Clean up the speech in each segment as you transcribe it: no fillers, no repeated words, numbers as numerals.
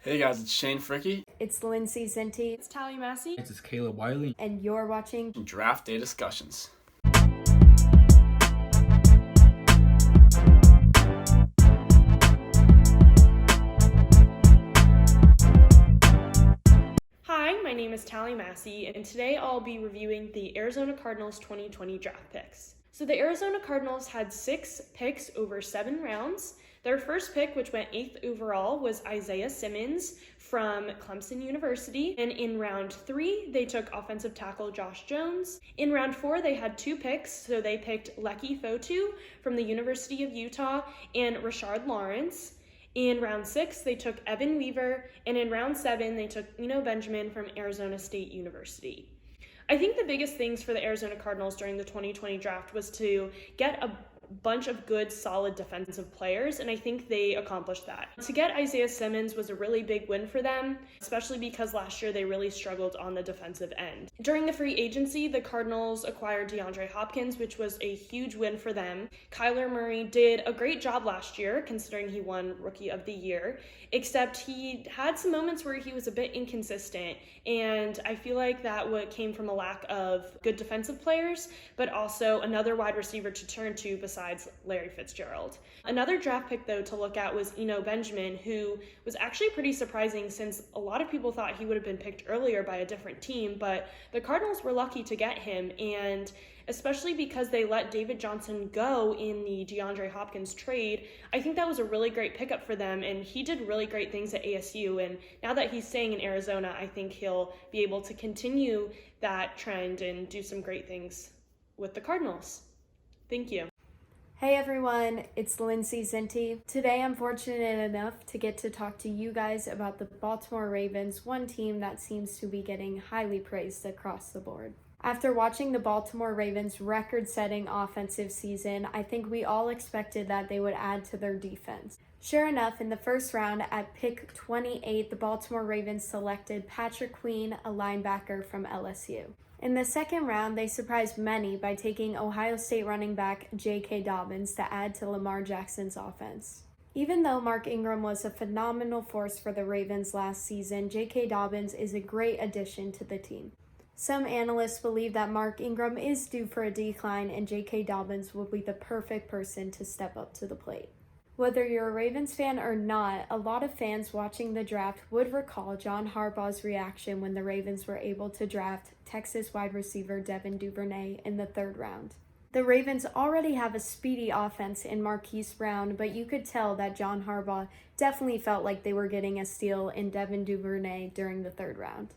Hey guys, it's Fricke. It's Lindsay Zienty. It's Talia Massi. It's Caleb Wiley. And you're watching Draft Day Discussions. Hi, my name is Talia Massi, and today I'll be reviewing the Arizona Cardinals 2020 draft picks. So the Arizona Cardinals had 6 picks over 7 rounds. Their first pick, which went 8th overall, was Isaiah Simmons from Clemson University. And in round 3, they took offensive tackle Josh Jones. In round 4, they had 2 picks. So they picked Leki Fotu from the University of Utah and Rashard Lawrence. In round 6, they took Evan Weaver. And in round 7, they took Eno Benjamin from Arizona State University. I think the biggest things for the Arizona Cardinals during the 2020 draft was to get a bunch of good, solid defensive players, and I think they accomplished that. To get Isaiah Simmons was a really big win for them, especially because last year they really struggled on the defensive end. During the free agency, the Cardinals acquired DeAndre Hopkins, which was a huge win for them. Kyler Murray did a great job last year, considering he won Rookie of the Year, except he had some moments where he was a bit inconsistent, and I feel like that came from a lack of good defensive players, but also another wide receiver to turn to besides Larry Fitzgerald. Another draft pick, though, to look at was Eno Benjamin, who was actually pretty surprising since a lot of people thought he would have been picked earlier by a different team, but the Cardinals were lucky to get him, and especially because they let David Johnson go in the DeAndre Hopkins trade, I think that was a really great pickup for them, and he did really great things at ASU, and now that he's staying in Arizona, I think he'll be able to continue that trend and do some great things with the Cardinals. Thank you. Hey everyone, it's Lindsay Zienty. Today I'm fortunate enough to get to talk to you guys about the Baltimore Ravens, one team that seems to be getting highly praised across the board. After watching the Baltimore Ravens' record-setting offensive season, I think we all expected that they would add to their defense. Sure enough, in the first round at pick 28, the Baltimore Ravens selected Patrick Queen, a linebacker from LSU. In the second round, they surprised many by taking Ohio State running back J.K. Dobbins to add to Lamar Jackson's offense. Even though Mark Ingram was a phenomenal force for the Ravens last season, J.K. Dobbins is a great addition to the team. Some analysts believe that Mark Ingram is due for a decline and J.K. Dobbins will be the perfect person to step up to the plate. Whether you're a Ravens fan or not, a lot of fans watching the draft would recall John Harbaugh's reaction when the Ravens were able to draft Texas wide receiver Devin Duvernay in the 3rd round. The Ravens already have a speedy offense in Marquise Brown, but you could tell that John Harbaugh definitely felt like they were getting a steal in Devin Duvernay during the 3rd round.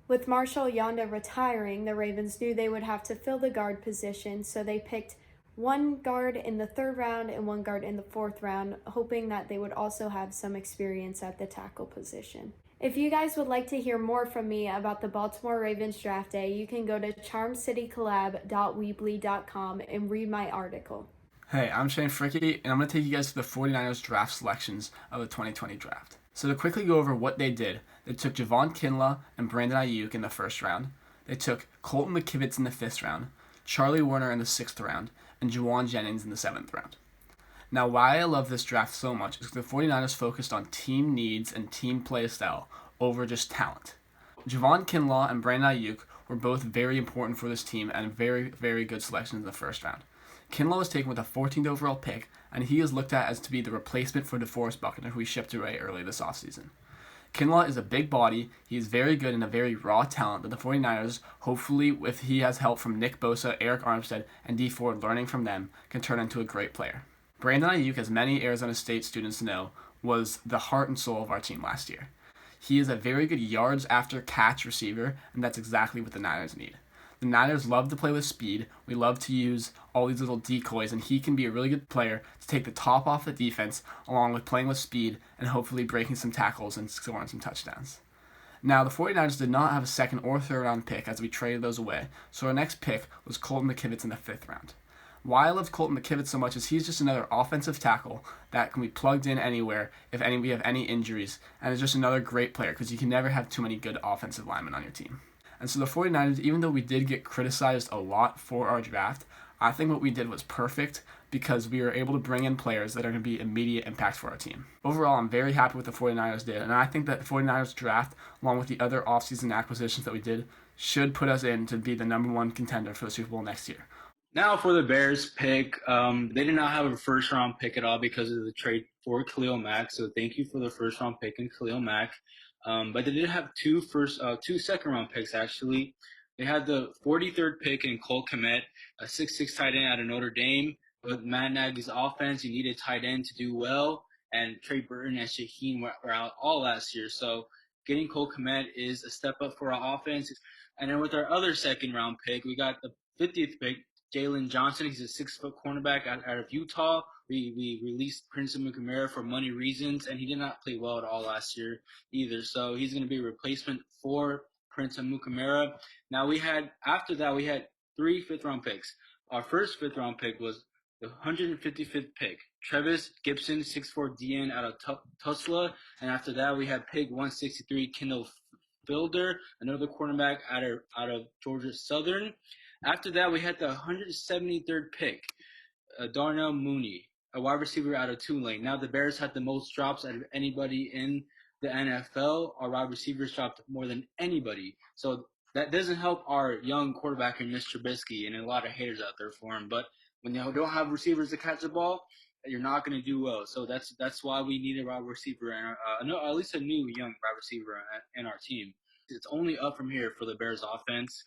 With Marshall Yanda retiring, the Ravens knew they would have to fill the guard position, so they picked one guard in the 3rd round and one guard in the 4th round, hoping that they would also have some experience at the tackle position. If you guys would like to hear more from me about the Baltimore Ravens draft day, you can go to charmcitycollab.weebly.com and read my article. Hey, I'm Fricke, and I'm going to take you guys to the 49ers draft selections of the 2020 draft. So to quickly go over what they did, they took Javon Kinlaw and Brandon Ayuk in the 1st round. They took Colton McKivitz in the 5th round, Charlie Warner in the 6th round, and Juwan Jennings in the 7th round. Now, why I love this draft so much is because the 49ers focused on team needs and team play style over just talent. Javon Kinlaw and Brandon Ayuk were both very important for this team and very, very good selections in the 1st round. Kinlaw was taken with a 14th overall pick, and he is looked at as to be the replacement for DeForest Buckner, who we shipped away early this offseason. Kinlaw is a big body, he is very good and a very raw talent that the 49ers, hopefully if he has help from Nick Bosa, Eric Armstead, and Dee Ford learning from them, can turn into a great player. Brandon Ayuk, as many Arizona State students know, was the heart and soul of our team last year. He is a very good yards after catch receiver, and that's exactly what the Niners need. The Niners love to play with speed. We love to use all these little decoys, and he can be a really good player to take the top off the defense, along with playing with speed and hopefully breaking some tackles and scoring some touchdowns. Now, the 49ers did not have a 2nd or 3rd round pick as we traded those away, so our next pick was Colton McKivitz in the 5th round. Why I love Colton McKivitz so much is he's just another offensive tackle that can be plugged in anywhere if we have any injuries, and is just another great player because you can never have too many good offensive linemen on your team. And so the 49ers, even though we did get criticized a lot for our draft, I think what we did was perfect because we were able to bring in players that are going to be immediate impact for our team. Overall, I'm very happy with the 49ers did, and I think that the 49ers draft, along with the other offseason acquisitions that we did, should put us in to be the number one contender for the Super Bowl next year. Now for the Bears pick, they did not have a first-round pick at all because of the trade for Khalil Mack. So thank you for the first-round pick in Khalil Mack. But they did have two second-round picks actually. They had the 43rd pick in Cole Kmet, a 6'6" tight end out of Notre Dame. With Matt Nagy's offense, you needed tight end to do well, and Trey Burton and Shaheen were out all last year. So getting Cole Kmet is a step up for our offense. And then with our other second-round pick, we got the 50th pick, Jalen Johnson. He's a 6-foot cornerback out of Utah. We released Prince Amukamara for money reasons, and he did not play well at all last year either. So he's going to be a replacement for Prince Amukamara. Now after that, we had 3 fifth-round picks. Our first fifth-round pick was the 155th pick, Trevis Gibson, 6'4" DN out of Tulsa. And after that, we had pick 163, Kendall Fielder, another cornerback out of Georgia Southern. After that, we had the 173rd pick, Darnell Mooney, a wide receiver out of Tulane. Now, the Bears had the most drops out of anybody in the NFL. Our wide receivers dropped more than anybody. So that doesn't help our young quarterback in Mr. Trubisky, and a lot of haters out there for him. But when you don't have receivers to catch the ball, you're not going to do well. So that's why we need a wide receiver, and at least a new young wide receiver in our team. It's only up from here for the Bears offense.